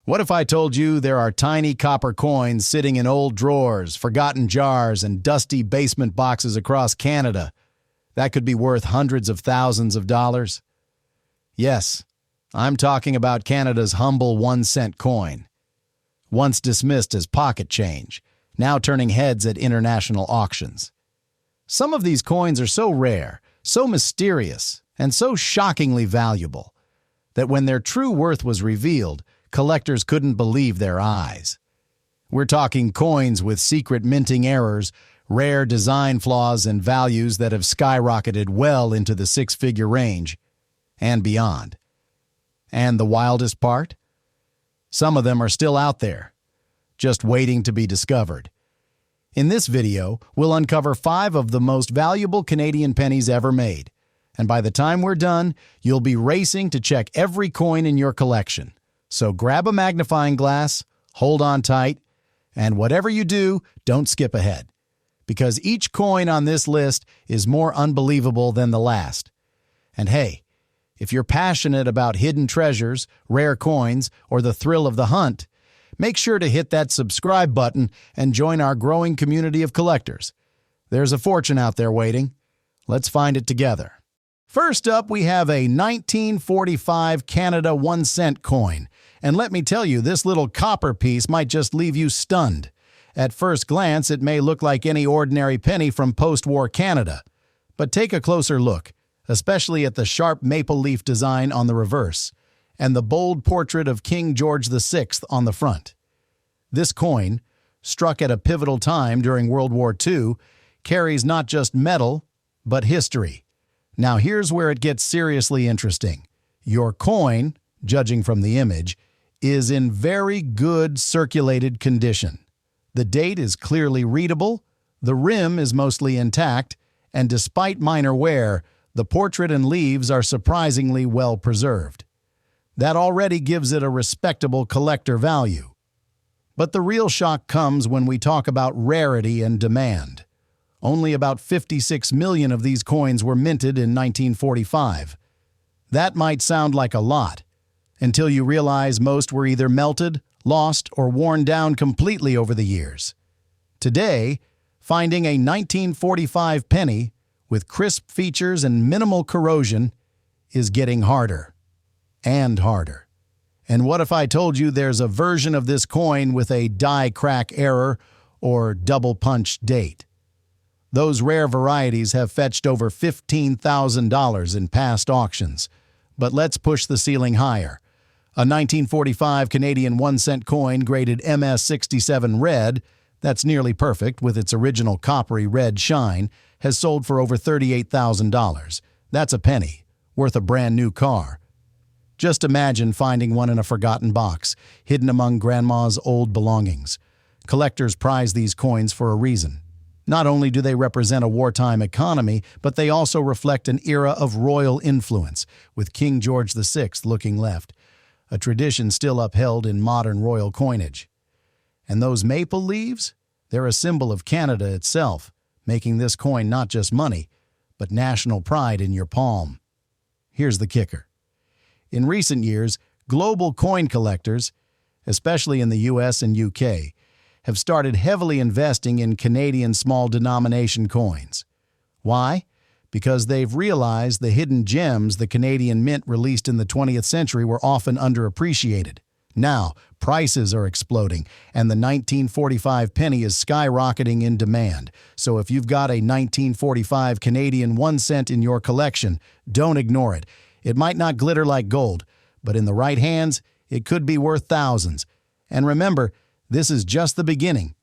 What if I told you there are tiny copper coins sitting in old drawers, forgotten jars, and dusty basement boxes across Canada that could be worth hundreds of thousands of dollars? Yes, I'm talking about Canada's humble 1-cent coin. Once dismissed as pocket change, now turning heads at international auctions. Some of these coins are so rare, so mysterious, and so shockingly valuable that when their true worth was revealed, collectors couldn't believe their eyes. We're talking coins with secret minting errors, rare design flaws, and values that have skyrocketed well into the six-figure range and beyond. And the wildest part? Some of them are still out there, just waiting to be discovered. In this video, we'll uncover 5 of the most valuable Canadian pennies ever made. And by the time we're done, you'll be racing to check every coin in your collection. So grab a magnifying glass, hold on tight, and whatever you do, don't skip ahead. Because each coin on this list is more unbelievable than the last. And hey, if you're passionate about hidden treasures, rare coins, or the thrill of the hunt, make sure to hit that subscribe button and join our growing community of collectors. There's a fortune out there waiting. Let's find it together. First up, we have a 1945 Canada 1-cent coin. And let me tell you, this little copper piece might just leave you stunned. At first glance, it may look like any ordinary penny from post-war Canada. But take a closer look, especially at the sharp maple leaf design on the reverse and the bold portrait of King George VI on the front. This coin, struck at a pivotal time during World War II, carries not just metal, but history. Now here's where it gets seriously interesting. Your coin, judging from the image, is in very good circulated condition. The date is clearly readable, the rim is mostly intact, and despite minor wear, the portrait and leaves are surprisingly well preserved. That already gives it a respectable collector value. But the real shock comes when we talk about rarity and demand. Only about 56 million of these coins were minted in 1945. That might sound like a lot, until you realize most were either melted, lost, or worn down completely over the years. Today, finding a 1945 penny with crisp features and minimal corrosion is getting harder and harder. And what if I told you there's a version of this coin with a die crack error or double punch date? Those rare varieties have fetched over $15,000 in past auctions. But let's push the ceiling higher. A 1945 Canadian 1-cent coin graded MS67 red, that's nearly perfect with its original coppery red shine, has sold for over $38,000. That's a penny, worth a brand new car. Just imagine finding one in a forgotten box, hidden among grandma's old belongings. Collectors prize these coins for a reason. Not only do they represent a wartime economy, but they also reflect an era of royal influence, with King George VI looking left, a tradition still upheld in modern royal coinage. And those maple leaves? They're a symbol of Canada itself, making this coin not just money, but national pride in your palm. Here's the kicker. In recent years, global coin collectors, especially in the US and UK, have started heavily investing in Canadian small-denomination coins. Why? Because they've realized the hidden gems the Canadian Mint released in the 20th century were often underappreciated. Now, prices are exploding, and the 1945 penny is skyrocketing in demand. So if you've got a 1945 Canadian 1-cent in your collection, don't ignore it. It might not glitter like gold, but in the right hands, it could be worth thousands. And remember, this is just the beginning.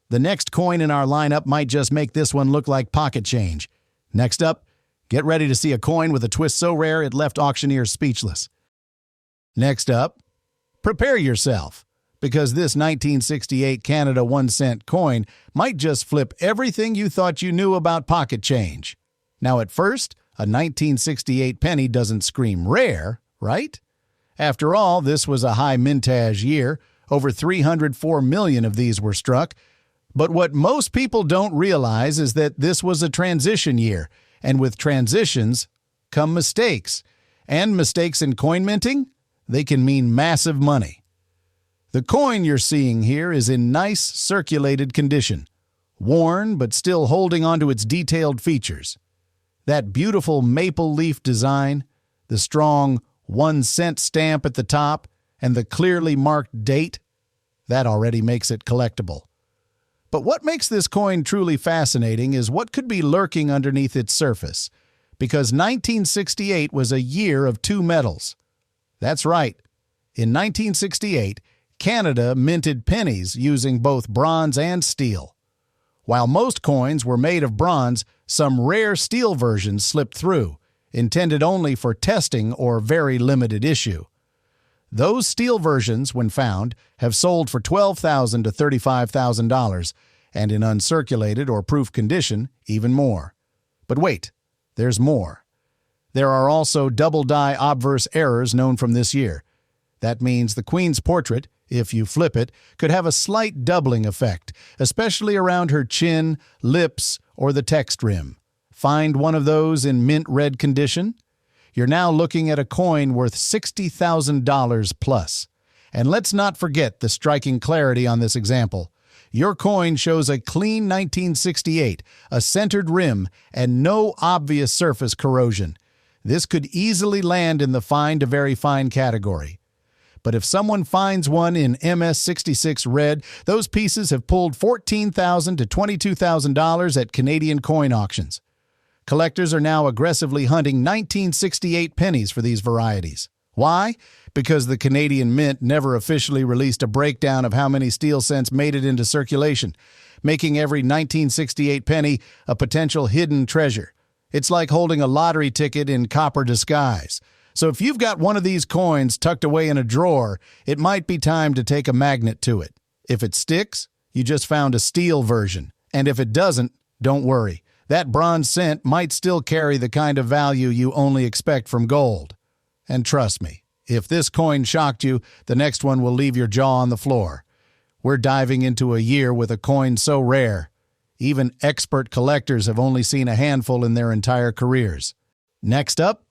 The next coin in our lineup might just make this one look like pocket change. Next up, get ready to see a coin with a twist so rare it left auctioneers speechless. Next up, prepare yourself, because this 1968 Canada 1-cent coin might just flip everything you thought you knew about pocket change. Now at first, a 1968 penny doesn't scream rare, right? After all, this was a high mintage year. Over 304 million of these were struck. But what most people don't realize is that this was a transition year, and with transitions come mistakes. And mistakes in coin minting, they can mean massive money. The coin you're seeing here is in nice, circulated condition, worn but still holding onto its detailed features. That beautiful maple leaf design, the strong 1 cent stamp at the top, and the clearly marked date, that already makes it collectible. But what makes this coin truly fascinating is what could be lurking underneath its surface, because 1968 was a year of two metals. That's right. In 1968, Canada minted pennies using both bronze and steel. While most coins were made of bronze, some rare steel versions slipped through, intended only for testing or very limited issue. Those steel versions, when found, have sold for $12,000 to $35,000, and in uncirculated or proof condition, even more. But wait, there's more. There are also double-die obverse errors known from this year. That means the Queen's portrait, if you flip it, could have a slight doubling effect, especially around her chin, lips, or the text rim. Find one of those in mint red condition? You're now looking at a coin worth $60,000 plus. And let's not forget the striking clarity on this example. Your coin shows a clean 1968, a centered rim, and no obvious surface corrosion. This could easily land in the fine to very fine category. But if someone finds one in MS66 red, those pieces have pulled $14,000 to $22,000 at Canadian coin auctions. Collectors are now aggressively hunting 1968 pennies for these varieties. Why? Because the Canadian Mint never officially released a breakdown of how many steel cents made it into circulation, making every 1968 penny a potential hidden treasure. It's like holding a lottery ticket in copper disguise. So if you've got one of these coins tucked away in a drawer, it might be time to take a magnet to it. If it sticks, you just found a steel version. And if it doesn't, don't worry. That bronze cent might still carry the kind of value you only expect from gold. And trust me, if this coin shocked you, the next one will leave your jaw on the floor. We're diving into a year with a coin so rare. Even expert collectors have only seen a handful in their entire careers. Next up,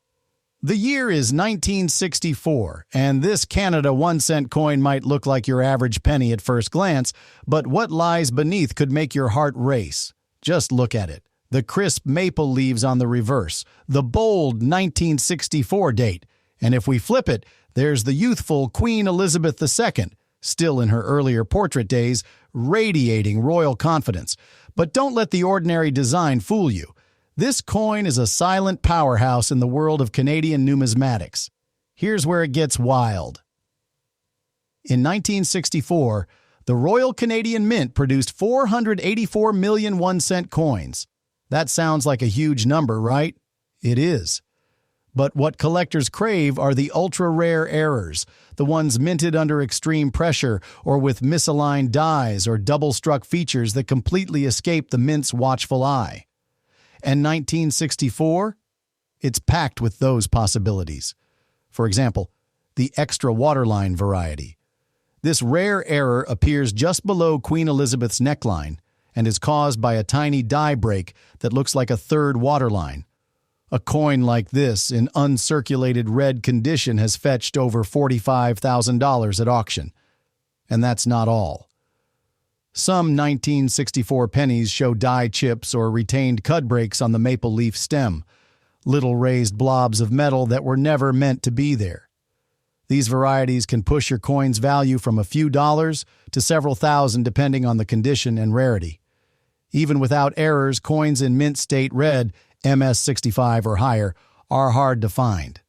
the year is 1964, and this Canada 1 cent coin might look like your average penny at first glance, but what lies beneath could make your heart race. Just look at it. The crisp maple leaves on the reverse, the bold 1964 date, and if we flip it, there's the youthful Queen Elizabeth II, still in her earlier portrait days, radiating royal confidence. But don't let the ordinary design fool you. This coin is a silent powerhouse in the world of Canadian numismatics. Here's where it gets wild. In 1964, the Royal Canadian Mint produced 484 million 1 cent coins. That sounds like a huge number, right? It is. But what collectors crave are the ultra-rare errors, the ones minted under extreme pressure or with misaligned dies or double-struck features that completely escape the mint's watchful eye. And 1964? It's packed with those possibilities. For example, the extra waterline variety. This rare error appears just below Queen Elizabeth's neckline and is caused by a tiny die break that looks like a third waterline. A coin like this in uncirculated red condition has fetched over $45,000 at auction. And that's not all. Some 1964 pennies show die chips or retained cud breaks on the maple leaf stem, little raised blobs of metal that were never meant to be there. These varieties can push your coin's value from a few dollars to several thousand depending on the condition and rarity. Even without errors, coins in mint state red, MS65 or higher, are hard to find.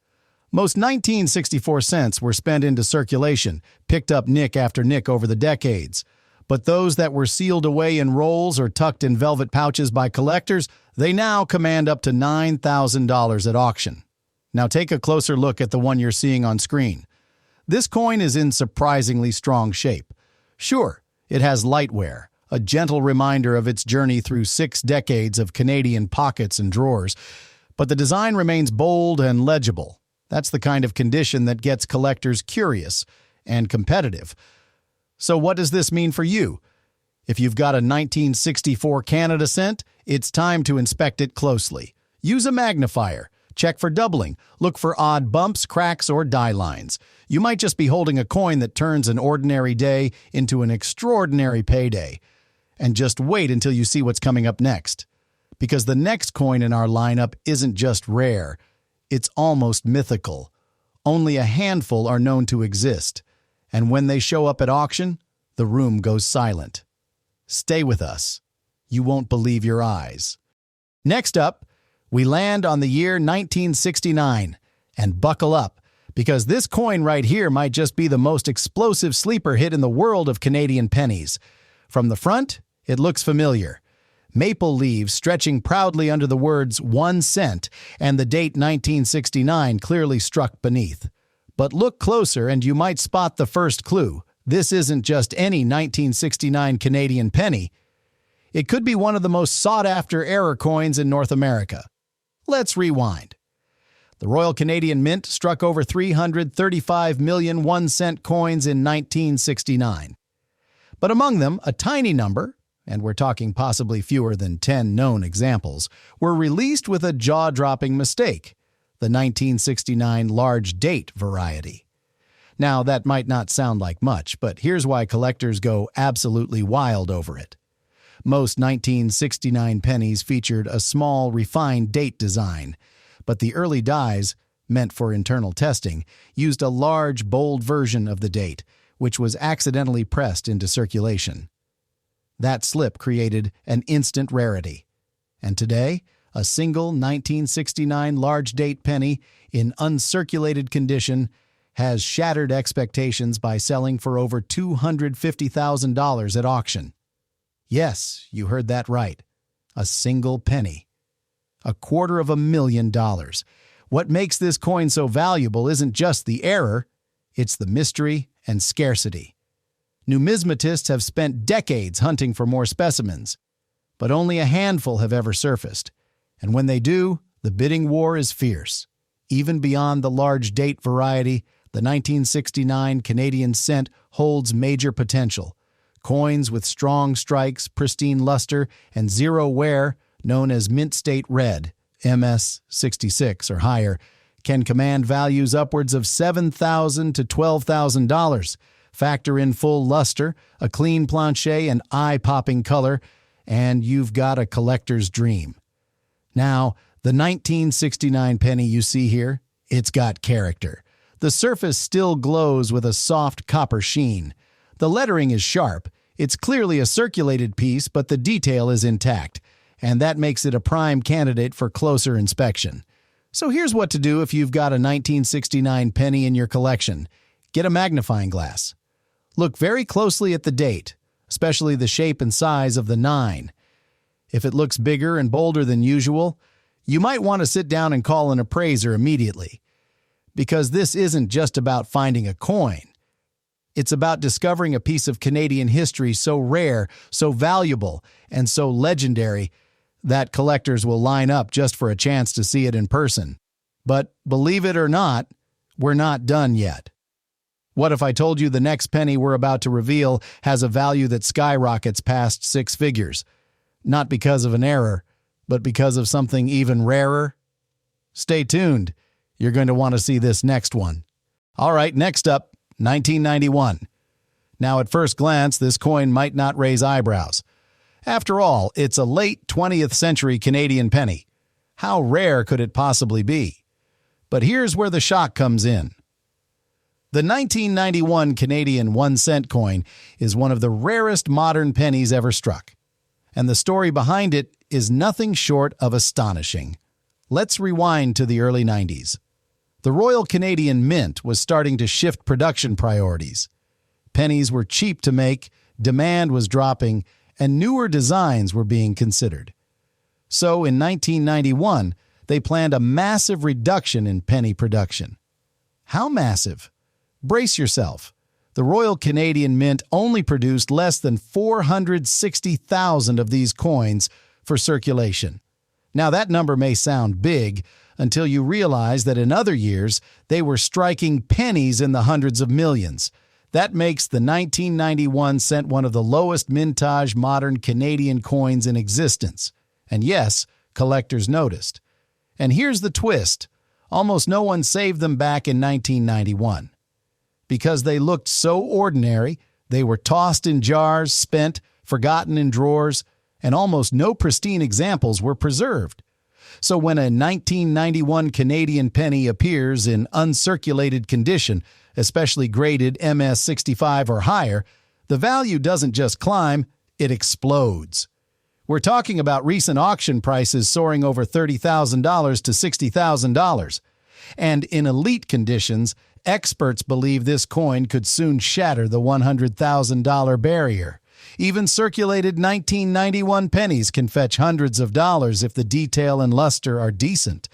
Most 1964 cents were spent into circulation, picked up nick after nick over the decades. But those that were sealed away in rolls or tucked in velvet pouches by collectors, they now command up to $9,000 at auction. Now take a closer look at the one you're seeing on screen. This coin is in surprisingly strong shape. Sure, it has light wear, a gentle reminder of its journey through 6 decades of Canadian pockets and drawers, but the design remains bold and legible. That's the kind of condition that gets collectors curious and competitive. So what does this mean for you? If you've got a 1964 Canada cent, it's time to inspect it closely. Use a magnifier. Check for doubling. Look for odd bumps, cracks, or die lines. You might just be holding a coin that turns an ordinary day into an extraordinary payday. And just wait until you see what's coming up next. Because the next coin in our lineup isn't just rare, it's almost mythical. Only a handful are known to exist. And when they show up at auction, the room goes silent. Stay with us. You won't believe your eyes. Next up, we land on the year 1969. And buckle up, because this coin right here might just be the most explosive sleeper hit in the world of Canadian pennies. From the front, it looks familiar. Maple leaves stretching proudly under the words 1 cent and the date 1969 clearly struck beneath. But look closer and you might spot the first clue. This isn't just any 1969 Canadian penny. It could be one of the most sought-after error coins in North America. Let's rewind. The Royal Canadian Mint struck over 335 million 1 cent coins in 1969. But among them, a tiny number, and we're talking possibly fewer than 10 known examples, were released with a jaw-dropping mistake, the 1969 large date variety. Now, that might not sound like much, but here's why collectors go absolutely wild over it. Most 1969 pennies featured a small, refined date design, but the early dies, meant for internal testing, used a large, bold version of the date, which was accidentally pressed into circulation. That slip created an instant rarity. And today, a single 1969 large date penny in uncirculated condition has shattered expectations by selling for over $250,000 at auction. Yes, you heard that right. A single penny. $250,000. What makes this coin so valuable isn't just the error, it's the mystery and scarcity. Numismatists have spent decades hunting for more specimens, but only a handful have ever surfaced. And when they do, the bidding war is fierce. Even beyond the large date variety, the 1969 Canadian cent holds major potential. Coins with strong strikes, pristine luster, and zero wear, known as mint state red, MS 66 or higher, can command values upwards of $7,000 to $12,000. Factor in full luster, a clean plancher, and eye-popping color, and you've got a collector's dream. Now, the 1969 penny you see here, it's got character. The surface still glows with a soft copper sheen. The lettering is sharp. It's clearly a circulated piece, but the detail is intact, and that makes it a prime candidate for closer inspection. So here's what to do if you've got a 1969 penny in your collection. Get a magnifying glass. Look very closely at the date, especially the shape and size of the 9. If it looks bigger and bolder than usual, you might want to sit down and call an appraiser immediately. Because this isn't just about finding a coin. It's about discovering a piece of Canadian history so rare, so valuable, and so legendary that collectors will line up just for a chance to see it in person. But believe it or not, we're not done yet. What if I told you the next penny we're about to reveal has a value that skyrockets past 6 figures? Not because of an error, but because of something even rarer? Stay tuned. You're going to want to see this next one. All right, next up, 1991. Now, at first glance, this coin might not raise eyebrows. After all, it's a late 20th century Canadian penny. How rare could it possibly be? But here's where the shock comes in. The 1991 Canadian 1 cent coin is one of the rarest modern pennies ever struck. And the story behind it is nothing short of astonishing. Let's rewind to the early 90s. The Royal Canadian Mint was starting to shift production priorities. Pennies were cheap to make, demand was dropping, and newer designs were being considered. So in 1991, they planned a massive reduction in penny production. How massive? Brace yourself. The Royal Canadian Mint only produced less than 460,000 of these coins for circulation. Now that number may sound big until you realize that in other years they were striking pennies in the hundreds of millions. That makes the 1991 cent one of the lowest mintage modern Canadian coins in existence. And yes, collectors noticed. And here's the twist. Almost no one saved them back in 1991. Because they looked so ordinary, they were tossed in jars, spent, forgotten in drawers, and almost no pristine examples were preserved. So when a 1991 Canadian penny appears in uncirculated condition, especially graded MS65 or higher, the value doesn't just climb, it explodes. We're talking about recent auction prices soaring over $30,000 to $60,000. And in elite conditions, experts believe this coin could soon shatter the $100,000 barrier. Even circulated 1991 pennies can fetch hundreds of dollars if the detail and luster are decent.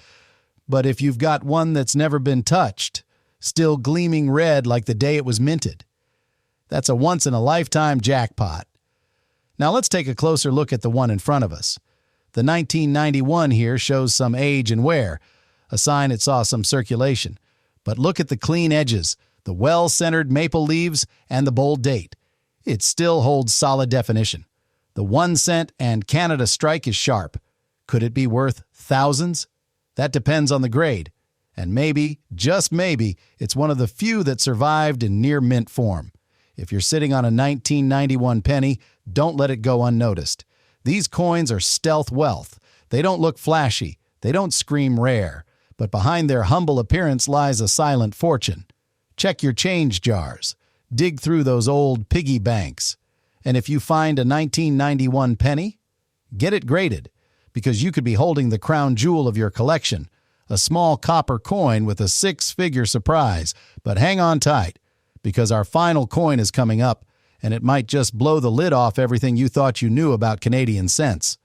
But if you've got one that's never been touched, still gleaming red like the day it was minted, that's a once-in-a-lifetime jackpot. Now let's take a closer look at the one in front of us. The 1991 here shows some age and wear, a sign it saw some circulation. But look at the clean edges, the well-centered maple leaves, and the bold date. It still holds solid definition. The 1 cent and Canada strike is sharp. Could it be worth thousands? That depends on the grade. And maybe, just maybe, it's one of the few that survived in near mint form. If you're sitting on a 1991 penny, don't let it go unnoticed. These coins are stealth wealth. They don't look flashy. They don't scream rare. But behind their humble appearance lies a silent fortune. Check your change jars. Dig through those old piggy banks. And if you find a 1991 penny, get it graded, because you could be holding the crown jewel of your collection, a small copper coin with a 6-figure surprise. But hang on tight, because our final coin is coming up, and it might just blow the lid off everything you thought you knew about Canadian cents.